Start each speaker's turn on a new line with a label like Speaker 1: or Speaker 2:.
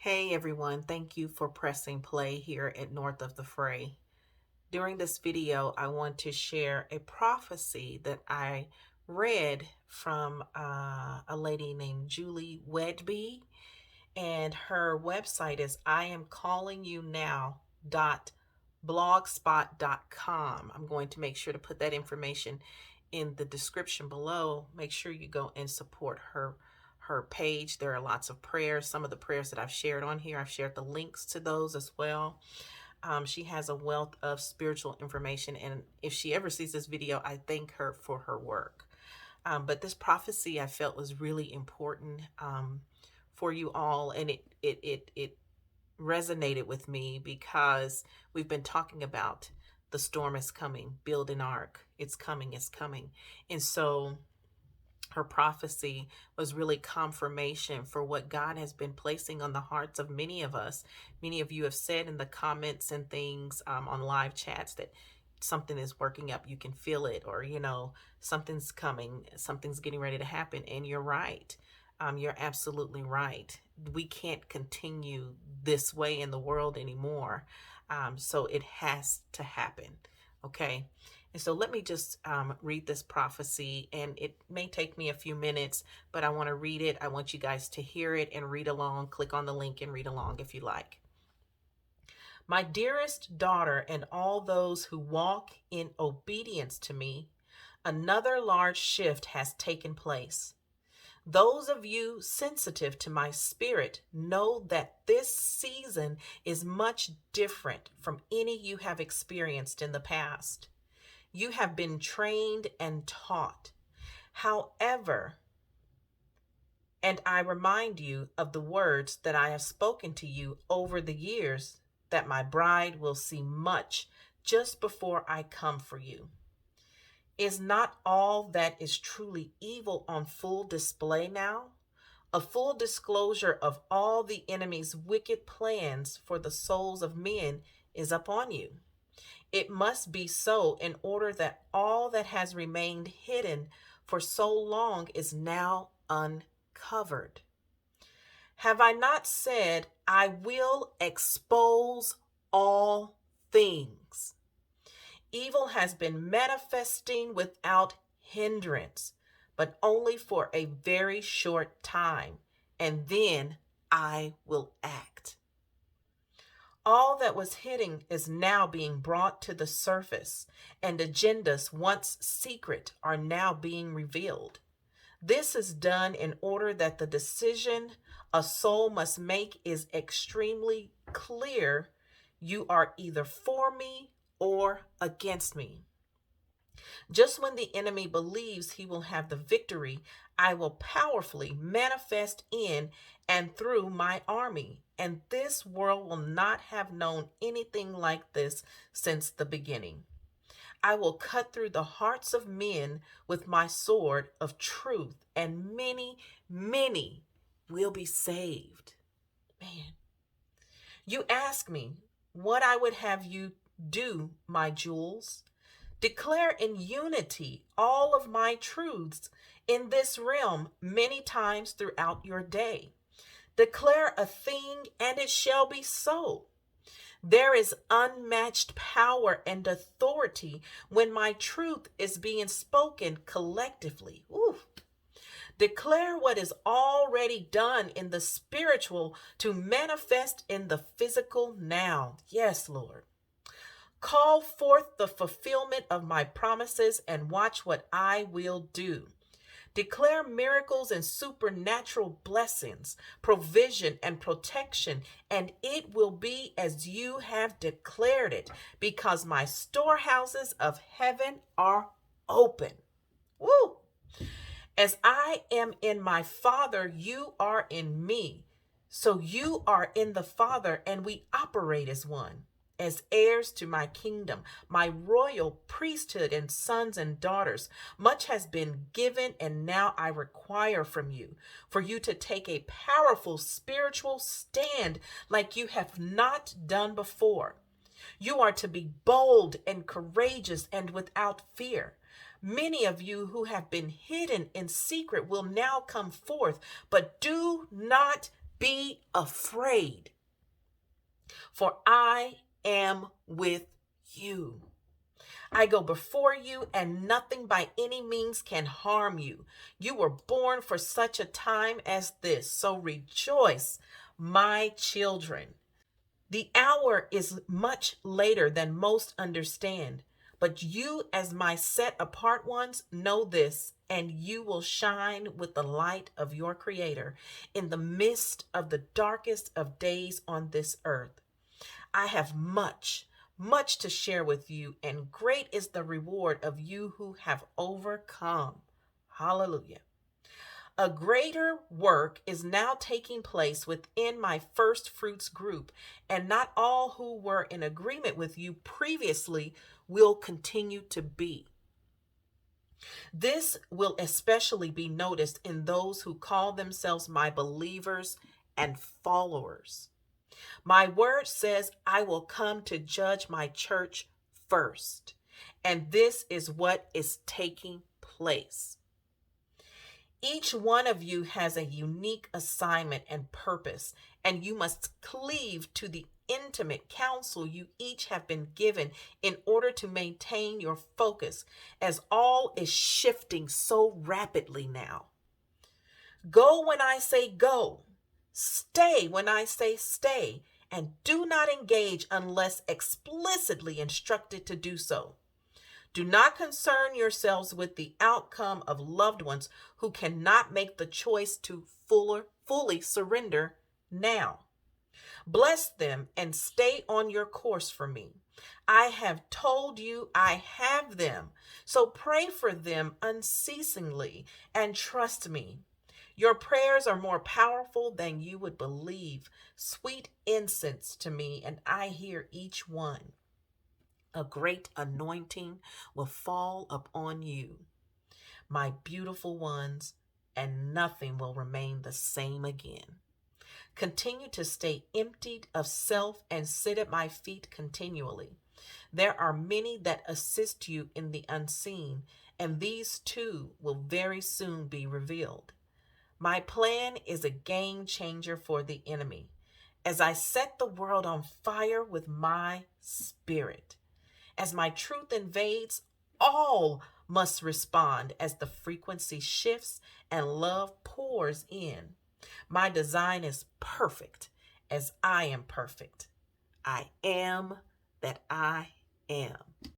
Speaker 1: Hey everyone, thank you for pressing play here at North of the Fray. During this video, I want to share a prophecy that I read from a lady named Julie Wedby, and her website is iamcallingyounow.blogspot.com. I'm going to make sure to put that information in the description below. Make sure you go and support her page. There are lots of prayers. Some of the prayers that I've shared on here, I've shared the links to those as well. She has a wealth of spiritual information, and if she ever sees this video, I thank her for her work. But this prophecy I felt was really important for you all, and it resonated with me because we've been talking about the storm is coming, build an ark, it's coming, and so her prophecy was really confirmation for what God has been placing on the hearts of many of us. Many of you have said in the comments and things on live chats that something is working up, you can feel it, or something's coming, something's getting ready to happen. And you're right. You're absolutely right. We can't continue this way in the world anymore. So it has to happen. Okay. And so let me just read this prophecy, and it may take me a few minutes, but I want to read it. I want you guys to hear it and read along. Click on the link and read along if you like. My dearest daughter, and all those who walk in obedience to me, another large shift has taken place. Those of you sensitive to my spirit know that this season is much different from any you have experienced in the past. You have been trained and taught. However, and I remind you of the words that I have spoken to you over the years, that my bride will see much just before I come for you. Is not all that is truly evil on full display now? A full disclosure of all the enemy's wicked plans for the souls of men is upon you. It must be so in order that all that has remained hidden for so long is now uncovered. Have I not said, I will expose all things? Evil has been manifesting without hindrance, but only for a very short time, and then I will act. All that was hidden is now being brought to the surface, and agendas once secret are now being revealed. This is done in order that the decision a soul must make is extremely clear. You are either for me or against me. Just when the enemy believes he will have the victory, I will powerfully manifest in and through my army. And this world will not have known anything like this since the beginning. I will cut through the hearts of men with my sword of truth, and many, many will be saved. Man, you ask me what I would have you do, my jewels. Declare in unity all of my truths in this realm many times throughout your day. Declare a thing, and it shall be so. There is unmatched power and authority when my truth is being spoken collectively. Ooh. Declare what is already done in the spiritual to manifest in the physical now. Yes, Lord. Call forth the fulfillment of my promises and watch what I will do. Declare miracles and supernatural blessings, provision and protection, and it will be as you have declared it, because my storehouses of heaven are open. Woo! As I am in my Father, you are in me. So you are in the Father, and we operate as one. As heirs to my kingdom, my royal priesthood, and sons and daughters. Much has been given, and now I require from you, for you to take a powerful spiritual stand like you have not done before. You are to be bold and courageous and without fear. Many of you who have been hidden in secret will now come forth, but do not be afraid, for I am with you. I go before you, and nothing by any means can harm you. You were born for such a time as this, so rejoice, my children. The hour is much later than most understand, but you, as my set apart ones, know this, and you will shine with the light of your Creator in the midst of the darkest of days on this earth. I have much to share with you, and great is the reward of you who have overcome. Hallelujah. A greater work is now taking place within my first fruits group, and not all who were in agreement with you previously will continue to be. This will especially be noticed in those who call themselves my believers and followers. My word says I will come to judge my church first, and this is what is taking place. Each one of you has a unique assignment and purpose, and you must cleave to the intimate counsel you each have been given in order to maintain your focus, as all is shifting so rapidly now. Go when I say go. Stay when I say stay, and do not engage unless explicitly instructed to do so. Do not concern yourselves with the outcome of loved ones who cannot make the choice to fully surrender now. Bless them and stay on your course for me. I have told you I have them, so pray for them unceasingly and trust me. Your prayers are more powerful than you would believe, sweet incense to me, and I hear each one. A great anointing will fall upon you, my beautiful ones, and nothing will remain the same again. Continue to stay emptied of self and sit at my feet continually. There are many that assist you in the unseen, and these too will very soon be revealed. My plan is a game changer for the enemy, as I set the world on fire with my spirit. As my truth invades, all must respond as the frequency shifts and love pours in. My design is perfect as I am perfect. I am that I am.